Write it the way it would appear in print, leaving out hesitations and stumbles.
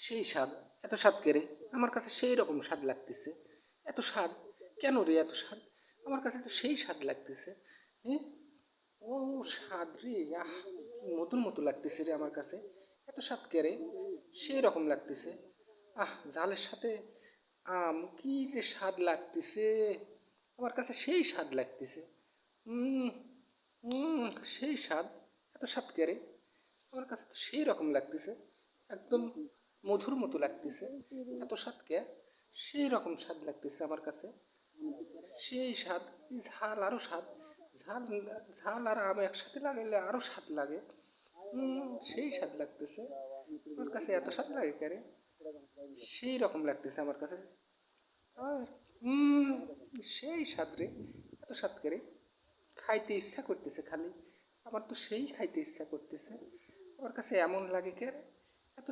সেই স্বাদ, এত স্বাদ কে রে? আমার কাছে সেই রকম স্বাদ লাগতেছে। এত স্বাদ কেন রে? এত স্বাদ আমার কাছে তো সেই স্বাদ লাগতেছে। হ্যাঁ, ও স্বাদ রে, আহ কি মধুর মতো লাগতেছে রে আমার কাছে। এত স্বাদ কে রে? সেই রকম লাগতেছে। আহ, জালের সাথে আম, কি যে স্বাদ লাগতেছে আমার কাছে, সেই স্বাদ লাগতেছে। উম উম সেই স্বাদ। এত স্বাদ কে রে? আমার কাছে তো সেই রকম লাগতেছে, একদম মধুর মতো লাগতেছে। এত স্বাদ কে? সেই রকম স্বাদ লাগতেছে আমার কাছে, সেই স্বাদ। ঝাল আরো স্বাদ, ঝাল, ঝাল আর আম একসাথে লাগাইলে আরো স্বাদ লাগে। সেই স্বাদ লাগতেছে আমার কাছে। এত স্বাদ লাগে কেন? সেই রকম লাগতেছে আমার কাছে। আহ, উম সেই স্বাদ রে। এত স্বাদ করে খাইতে ইচ্ছা করতেছে খালি। আমার তো সেই খাইতে ইচ্ছা করতেছে। আমার কাছে এমন লাগে কে?